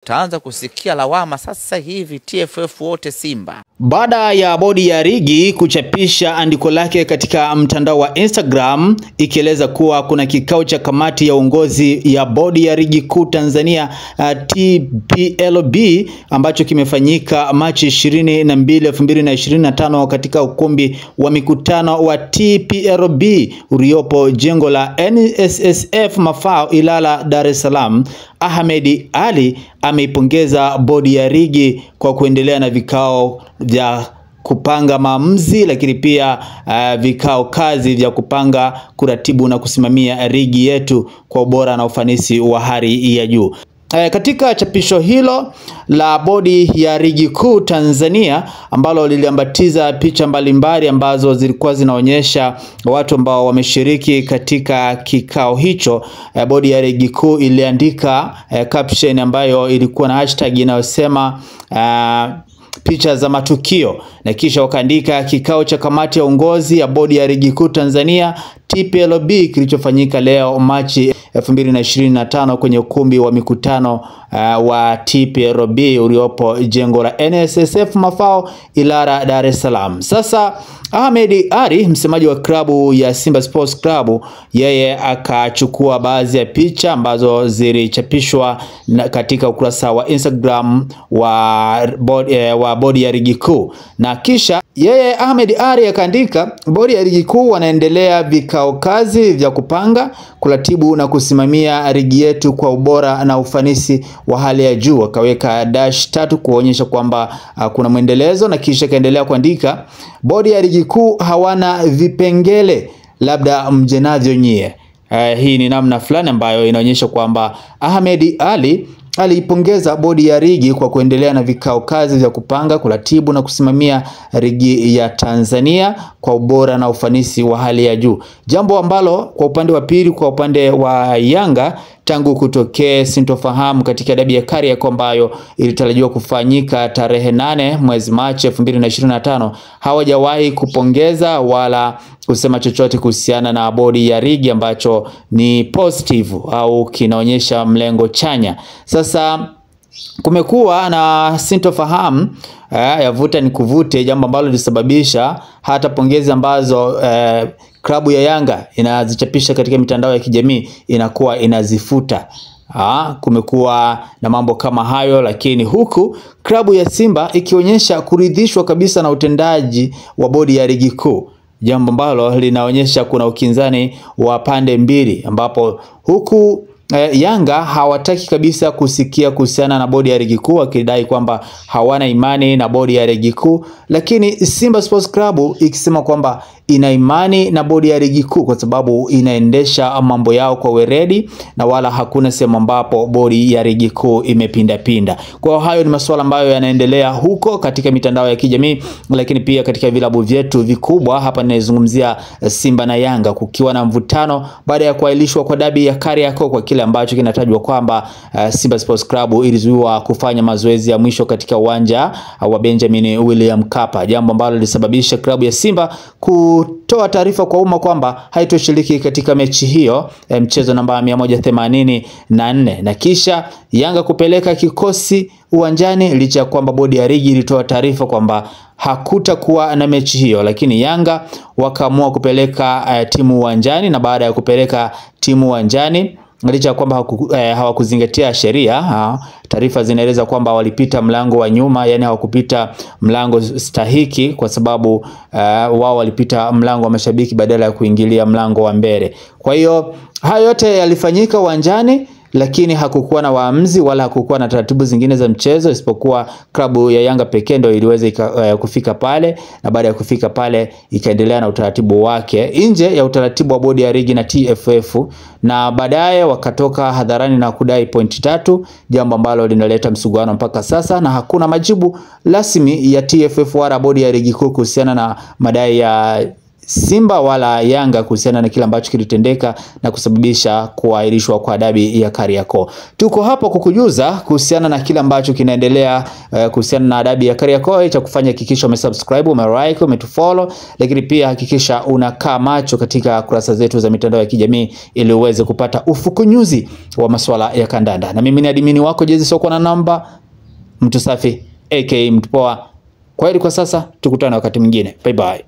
Taanza kusikia lawama sasa hivi TFF wote Simba. Baada ya bodi ya ligi kuchapisha andiko lake katika mtandao wa Instagram ikieleza kuwa kuna kikao cha kamati ya uongozi ya bodi ya ligi kuu Tanzania TPLB ambacho kimefanyika Machi 22, 2025 katika ukumbi wa mikutano wa TPLB uliopo jengo la NSSF Mafao Ilala, Dar es Salaam. Ahmed Ali ameipongeza bodi ya ligi kwa kuendelea na vikao vya kupanga maamuzi, lakini pia vikao kazi vya kupanga, kuratibu na kusimamia ligi yetu kwa ubora na ufanisi wa hali ya juu. Katika chapisho hilo la bodi ya ligi kuu Tanzania ambalo liliambatiza picha mbalimbali ambazo zilikuwa zinaonyesha watu ambao wameshiriki katika kikao hicho, bodi ya ligi kuu iliandika caption ambayo ilikuwa na hashtag inayosema picha za matukio, na kisha wakaandika kikao cha kamati ya uongozi ya bodi ya ligi kuu Tanzania TPLB kilichofanyika leo Machi 2025 kwenye ukumbi wa mikutano wa TPLB uliopo jengo la NSSF Mafao Ilala, Dar es Salaam. Sasa Ahmed Ali, msemaji wa klabu ya Simba Sports Club, yeye akachukua baadhi ya picha ambazo zilichapishwa katika ukurasa wa Instagram wa bodi ya ligi kuu, na kisha yeye Ahmed Ali akaandika bodi ya ligi kuu wanaendelea vikao kazi vya kupanga, kuratibu na kusimamia ligi yetu kwa ubora na ufanisi wa hali ya juu. Akaweka -3 kuonyesha kwamba kuna mwendelezo, na kisha kaendelea kuandika bodi ya ligi kuu hawana vipengele labda mjenavyo nyie. Hii ni namna fulani ambayo inaonyesha kwamba Ahmed Ali aliipongeza bodi ya ligi kwa kuendelea na vikao kazi vya kupanga, kuratibu na kusimamia ligi ya Tanzania kwa ubora na ufanisi wa hali ya juu. Jambo ambalo kwa upande wa pili, kwa upande wa Yanga, tangu kutokea sintofahamu katika dabi ya Kariakoo ambayo ilitarajiwa kufanyika tarehe 8 mwezi Machi 2025, hawajawahi kupongeza wala kusema chochote kuhusiana na bodi ya ligi ambacho ni positive au kinaonyesha mlengo chanya. Sasa kumekuwa na sintofahamu ya vuta ni kuvute, jambo ambalo lilisababisha hata pongezi ambazo klabu ya Yanga inazichapisha katika mitandao ya kijamii inakuwa inazifuta. Kumekuwa na mambo kama hayo, lakini huku klabu ya Simba ikionyesha kuridhishwa kabisa na utendaji wa bodi ya ligi kuu, jambo ambalo linaonyesha kuna ukinzani wa pande mbili, ambapo huku Yanga hawataki kabisa kusikia kuhusiana na bodi ya ligi kuu, wakidai kwamba hawana imani na bodi ya ligi kuu, lakini Simba Sports Club ikisema kwamba ina imani na bodi ya ligi kuu kwa sababu inaendesha mambo yao kwa weledi na wala hakuna sehemu ambapo bodi ya ligi kuu imepinda. Kwa hayo ni masuala ambayo yanaendelea huko katika mitandao ya kijamii, lakini pia katika vilabu vyetu vikubwa. Hapa ninazungumzia Simba na Yanga, kukiwa na mvutano baada ya kuahirishwa kwa dabi ya Kariakoo kwa kile ambacho kinatajwa kwamba Simba Sports Club ilizuiwa kufanya mazoezi ya mwisho katika uwanja wa Benjamin William Mkapa, jambo ambalo lilisababisha klabu ya Simba kutoa taarifa kwa umma kwamba haitoshiriki katika mechi hiyo, mchezo namba 184, na kisha Yanga kupeleka kikosi uwanjani licha ya kwamba bodi ya ligi ilitoa taarifa kwamba hakutakuwa na mechi hiyo, lakini Yanga wakaamua kupeleka timu uwanjani, na baada ya kupeleka timu uwanjani licha ya kwamba hawakuzingatia sheria, taarifa zinaeleza kwamba walipita mlango wa nyuma, yani hawakupita mlango stahiki kwa sababu wao walipita mlango wa mashabiki badala ya kuingilia mlango wa mbele. Kwa hiyo hayo yote yalifanyika uwanjani, lakini hakukuwa na waamuzi wala hakukuwa na taratibu zingine za mchezo, isipokuwa klabu ya Yanga pekee ndio iliweza kufika pale, na baada ya kufika pale ikaendelea na utaratibu wake nje ya utaratibu wa bodi ya ligi na TFF, na baadaye wakatoka hadharani na kudai pointi 3, jambo ambalo linaleta msuguano mpaka sasa, na hakuna majibu rasmi ya TFF wala bodi ya ligi kuu kuhusiana na madai ya Simba wala Yanga kuhusiana na kile ambacho kilitendeka na kusababisha kuahirishwa kwa dabi ya Kariakoo. Tuko hapo kukujuza kuhusiana na kile ambacho kinaendelea kuhusiana na dabi ya Kariakoo. Cha kufanya hakikisha umesubscribe, umelike, umetufollow, lakini pia hakikisha unakaa macho katika kurasa zetu za mitandao ya kijamii ili uweze kupata ufukunyuzi wa masuala ya kandanda. Na mimi ni admini wako Jezi Soko na namba Mtu Safi aka Mtu Poa. Kwaheri kwa sasa, tukutane wakati mwingine. Bye bye.